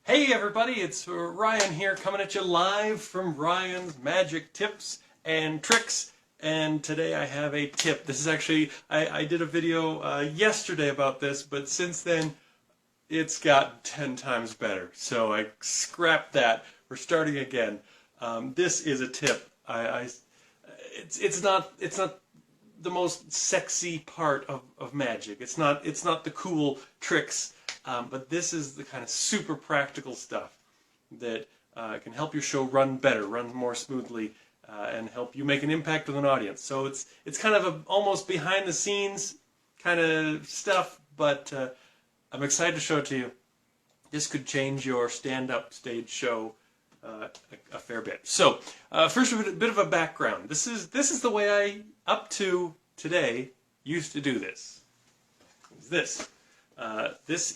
Hey everybody, it's Ryan here coming at you live from Ryan's Magic Tips and Tricks. And today I have a tip. This is actually, I did a video yesterday about this, but since then it's got 10 times better. So I scrapped that. We're starting again. This is a tip. It's not the most sexy part of magic. It's not the cool tricks. But this is the kind of super practical stuff that can help your show run better, run more smoothly, and help you make an impact with an audience. So it's kind of a almost behind the scenes kind of stuff, but I'm excited to show it to you. This could change your stand-up stage show a fair bit. So first, a bit of a background. This is the way I, up to today, used to do this. This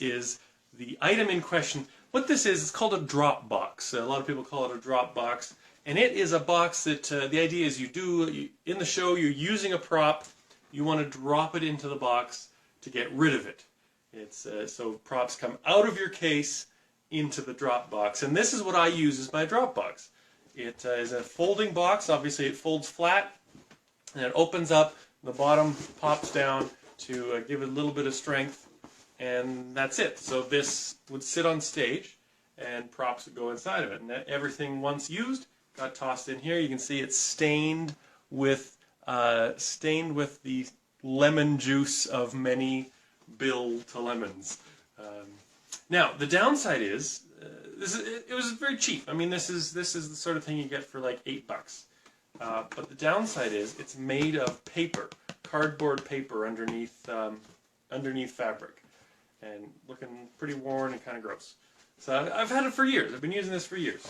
is the item in question. What this is, it's called a drop box. A lot of people call it a drop box. And it is a box that, the idea is in the show, you're using a prop, you want to drop it into the box to get rid of it. It's so props come out of your case into the drop box. And this is what I use as my drop box. It is a folding box. Obviously it folds flat, and it opens up, the bottom pops down to give it a little bit of strength. And that's it. So this would sit on stage, and props would go inside of it. And everything once used got tossed in here. You can see it's stained with the lemon juice of many Bill to lemons. Now the downside is it was very cheap. I mean, this is the sort of thing you get for like $8. But the downside is it's made of paper, cardboard paper underneath fabric. And looking pretty worn and kind of gross. So I've had it for years. I've been using this for years.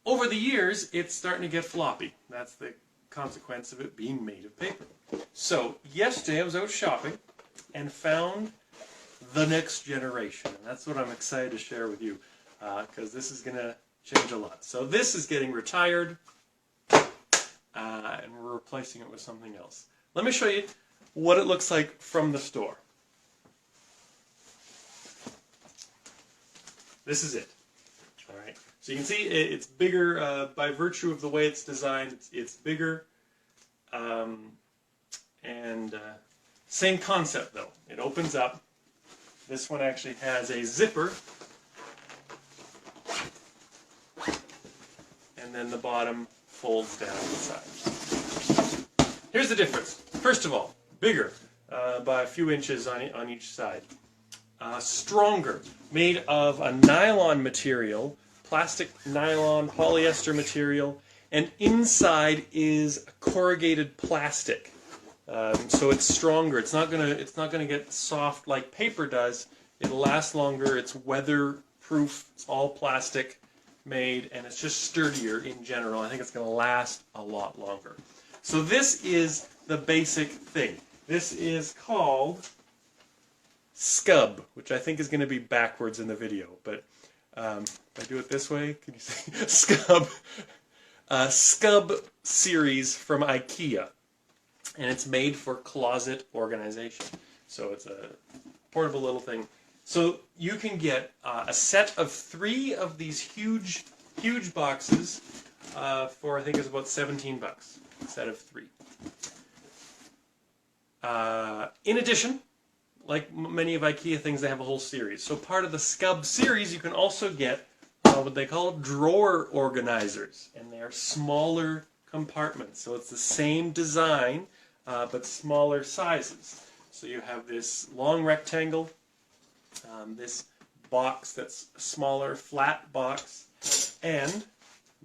Over the years, it's starting to get floppy. That's the consequence of it being made of paper. So yesterday I was out shopping and found the next generation. And that's what I'm excited to share with you, because this is going to change a lot. So this is getting retired, and we're replacing it with something else. Let me show you what it looks like from the store. This is it. All right. So you can see it's bigger by virtue of the way it's designed. It's bigger, and same concept though. It opens up. This one actually has a zipper, and then the bottom folds down inside. Here's the difference. First of all, bigger by a few inches on each side. Stronger, made of a nylon material, plastic nylon, polyester material, and inside is a corrugated plastic. So it's stronger. It's not gonna get soft like paper does. It'll last longer. It's weatherproof. It's all plastic made, and it's just sturdier in general. I think it's gonna last a lot longer. So this is the basic thing. This is called Scub, which I think is going to be backwards in the video, but if I do it this way, can you see? Scub. Scub series from IKEA, and it's made for closet organization. So it's a portable little thing. So you can get a set of 3 of these huge boxes for I think it's about $17. A set of 3. In addition, like many of IKEA things, they have a whole series. So part of the Scub series, you can also get what they call drawer organizers. And they are smaller compartments. So it's the same design, but smaller sizes. So you have this long rectangle, this box that's a smaller, flat box, and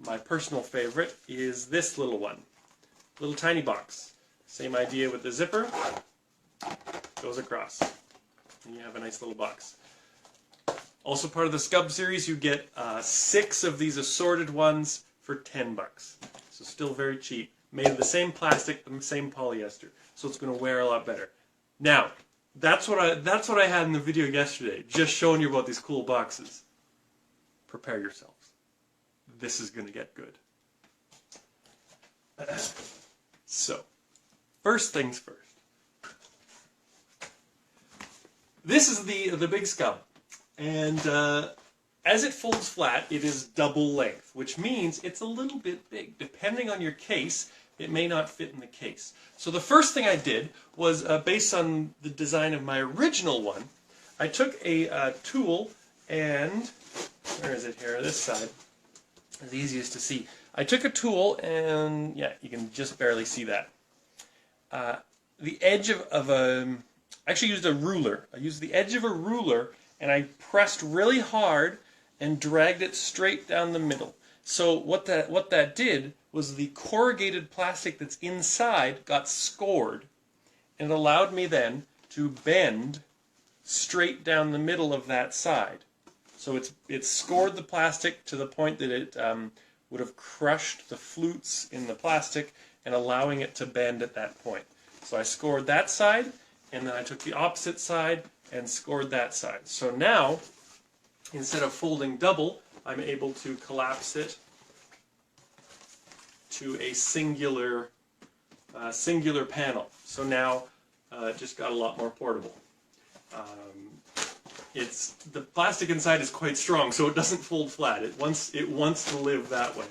my personal favorite is this little one. Little tiny box. Same idea with the zipper. Goes across, and you have a nice little box. Also part of the Scub series, you get 6 of these assorted ones for $10. So still very cheap. Made of the same plastic, the same polyester. So it's going to wear a lot better. Now, that's what I had in the video yesterday, just showing you about these cool boxes. Prepare yourselves. This is going to get good. So, first things first. This is the big Scub. And as it folds flat, it is double length, which means it's a little bit big. Depending on your case, it may not fit in the case. So the first thing I did was, based on the design of my original one, I took a tool and, where is it here, this side, it's easiest to see. I took a tool and, yeah, you can just barely see that. The edge of a, I actually used a ruler. I used the edge of a ruler and I pressed really hard and dragged it straight down the middle. So what that did was the corrugated plastic that's inside got scored, and it allowed me then to bend straight down the middle of that side. So it's scored the plastic to the point that it would have crushed the flutes in the plastic and allowing it to bend at that point. So I scored that side, and then I took the opposite side and scored that side. So now, instead of folding double, I'm able to collapse it to a singular panel. So now it just got a lot more portable. The plastic inside is quite strong, so it doesn't fold flat. It wants to live that way,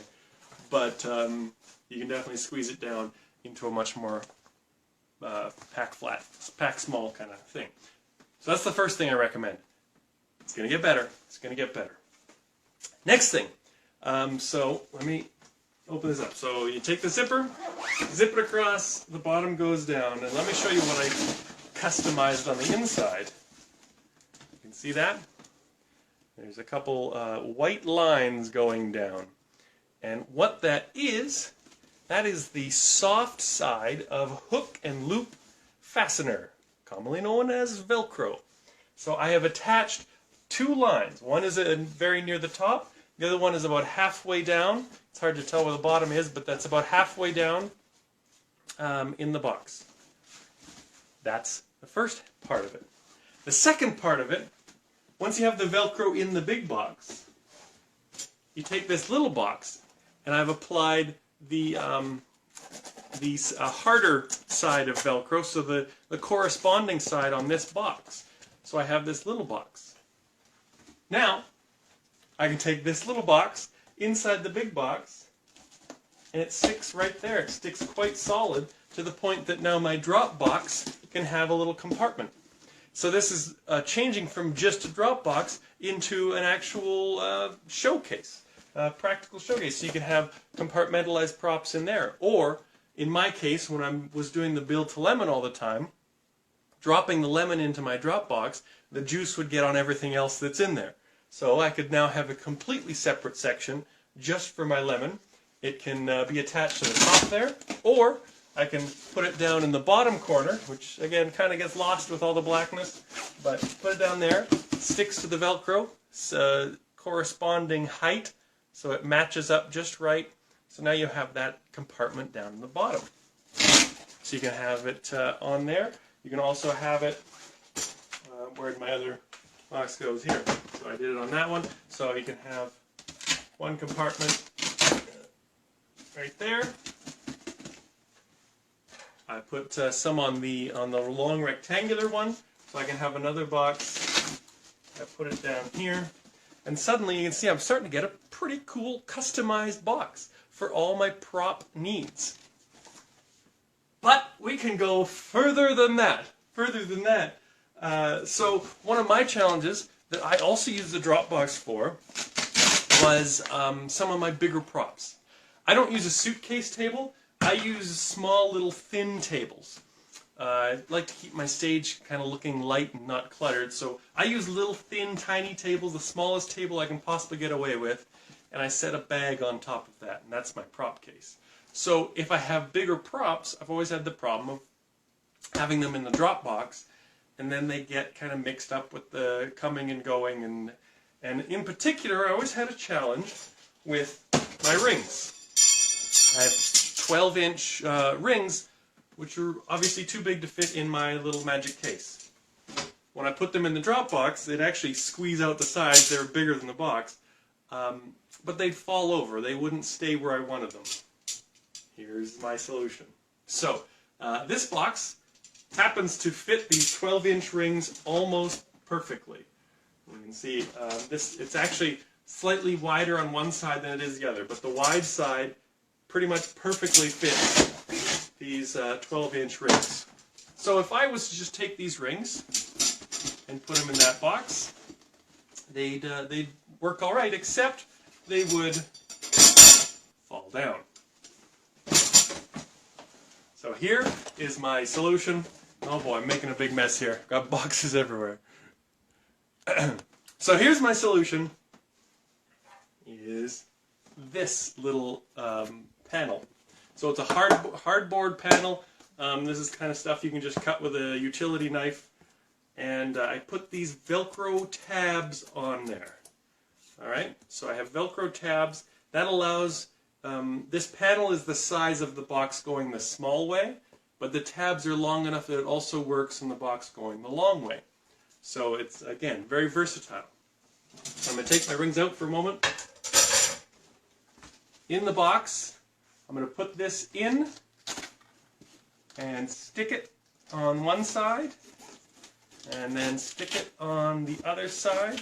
but you can definitely squeeze it down into a much more pack small kind of thing. So that's the first thing I recommend. It's going to get better. It's going to get better. Next thing. So let me open this up. So you take the zipper, zip it across, the bottom goes down, and let me show you what I customized on the inside. You can see that? There's a couple white lines going down. And what that is the soft side of hook and loop fastener, commonly known as Velcro. So I have attached two lines. One is very near the top. The other one is about halfway down. It's hard to tell where the bottom is, but that's about halfway down in the box. That's the first part of it. The second part of it, once you have the Velcro in the big box, you take this little box, and I've applied the harder side of Velcro, so the corresponding side on this box. So I have this little box. Now, I can take this little box inside the big box, and it sticks right there. It sticks quite solid to the point that now my drop box can have a little compartment. So this is changing from just a drop box into an actual showcase, practical showcase. So you can have compartmentalized props in there. Or, in my case, when I was doing the Build to Lemon all the time, dropping the lemon into my drop box, the juice would get on everything else that's in there. So I could now have a completely separate section just for my lemon. It can be attached to the top there, or I can put it down in the bottom corner, which again kind of gets lost with all the blackness, but put it down there, sticks to the Velcro, corresponding height, so it matches up just right. So now you have that compartment down in the bottom. So you can have it on there. You can also have it, where'd my other box goes here. So I did it on that one. So you can have one compartment right there. I put some on the long rectangular one, so I can have another box. I put it down here, and suddenly you can see I'm starting to get a pretty cool customized box for all my prop needs. But we can go further than that. So one of my challenges that I also used the Dropbox for was some of my bigger props. I don't use a suitcase table. I use small little thin tables. I like to keep my stage kind of looking light and not cluttered, so I use little thin tiny tables, the smallest table I can possibly get away with, and I set a bag on top of that, and that's my prop case. So if I have bigger props, I've always had the problem of having them in the Dropbox, and then they get kind of mixed up with the coming and going, and in particular I always had a challenge with my rings. I have 12-inch rings, which are obviously too big to fit in my little magic case. When I put them in the Dropbox, they'd actually squeeze out the sides. They're bigger than the box, but they'd fall over. They wouldn't stay where I wanted them. Here's my solution. So this box happens to fit these 12-inch rings almost perfectly. You can see it's actually slightly wider on one side than it is the other, but the wide side pretty much perfectly fits these 12-inch rings. So if I was to just take these rings and put them in that box, they'd work all right, except they would fall down. So here is my solution. Oh boy, I'm making a big mess here. Got boxes everywhere. So here's my solution. Is this little panel. So it's a hardboard panel. This is kind of stuff you can just cut with a utility knife. And I put these Velcro tabs on there. Alright, so I have Velcro tabs. That allows, this panel is the size of the box going the small way, but the tabs are long enough that it also works in the box going the long way. So it's, again, very versatile. So I'm going to take my rings out for a moment. In the box, I'm going to put this in and stick it on one side, and then stick it on the other side.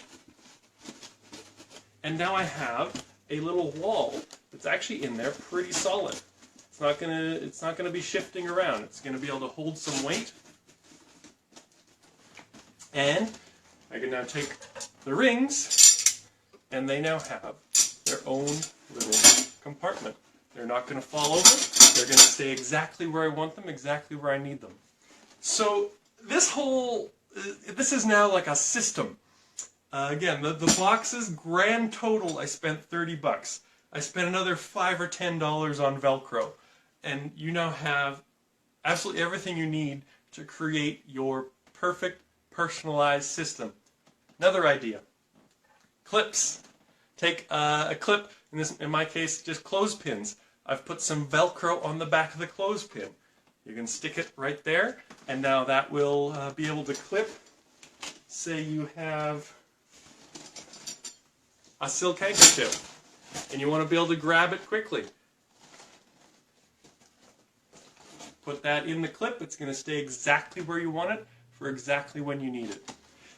And now I have a little wall that's actually in there pretty solid. It's not gonna be shifting around. It's gonna be able to hold some weight. And I can now take the rings, and they now have their own little compartment. They're not gonna fall over. They're gonna stay exactly where I want them, exactly where I need them. So this is now like a system. Again, the boxes, grand total, I spent 30 bucks. I spent another $5 or $10 on Velcro. And you now have absolutely everything you need to create your perfect personalized system. Another idea. Clips. Take a clip, in my case, just clothespins. I've put some Velcro on the back of the clothespin. You can stick it right there, and now that will be able to clip. Say you have a silk handkerchief, and you want to be able to grab it quickly. Put that in the clip. It's going to stay exactly where you want it for exactly when you need it.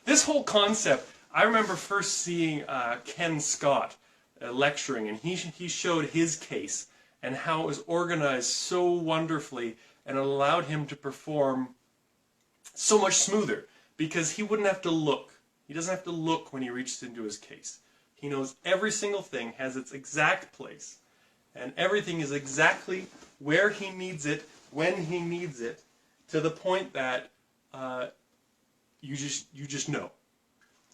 This whole concept, I remember first seeing Ken Scott lecturing, and he showed his case and how it was organized so wonderfully, and it allowed him to perform so much smoother because he wouldn't have to look. He doesn't have to look when he reaches into his case. He knows every single thing has its exact place, and everything is exactly where he needs it, when he needs it, to the point that you just know.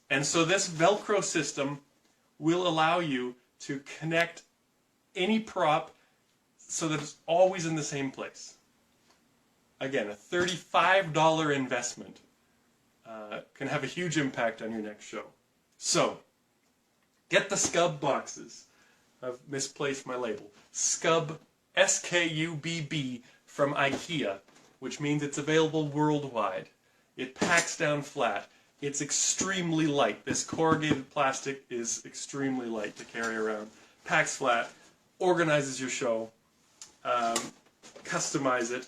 And so this Velcro system will allow you to connect any prop so that it's always in the same place. Again, a $35 investment can have a huge impact on your next show. So, get the Skub boxes. I've misplaced my label. Skub, S-K-U-B-B, from IKEA, which means it's available worldwide. It packs down flat. It's extremely light. This corrugated plastic is extremely light to carry around. Packs flat, organizes your show, customize it,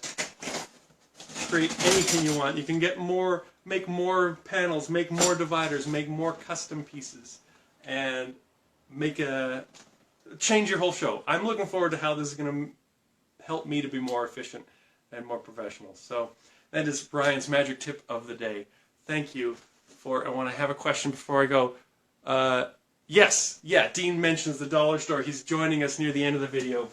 create anything you want. You can get more, make more panels, make more dividers, make more custom pieces, and change your whole show. I'm looking forward to how this is going to help me to be more efficient and more professional. So that is Brian's magic tip of the day. Thank you. I want to have a question before I go. Yes, Dean mentions the dollar store. He's joining us near the end of the video.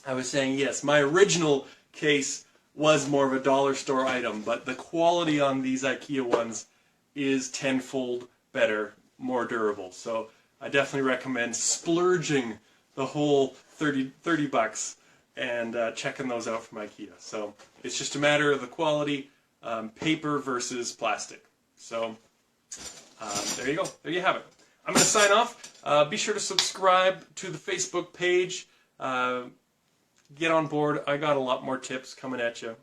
I was saying yes, my original case was more of a dollar store item, but the quality on these IKEA ones is tenfold better, more durable. So I definitely recommend splurging the whole 30 bucks and checking those out from IKEA. So it's just a matter of the quality, paper versus plastic. So there you go. There you have it. I'm going to sign off. Be sure to subscribe to the Facebook page. Get on board. I got a lot more tips coming at you.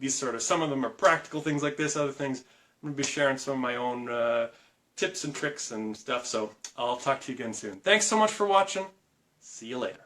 Some of them are practical things like this, other things I'm going to be sharing some of my own tips and tricks and stuff. So I'll talk to you again soon. Thanks so much for watching. See you later.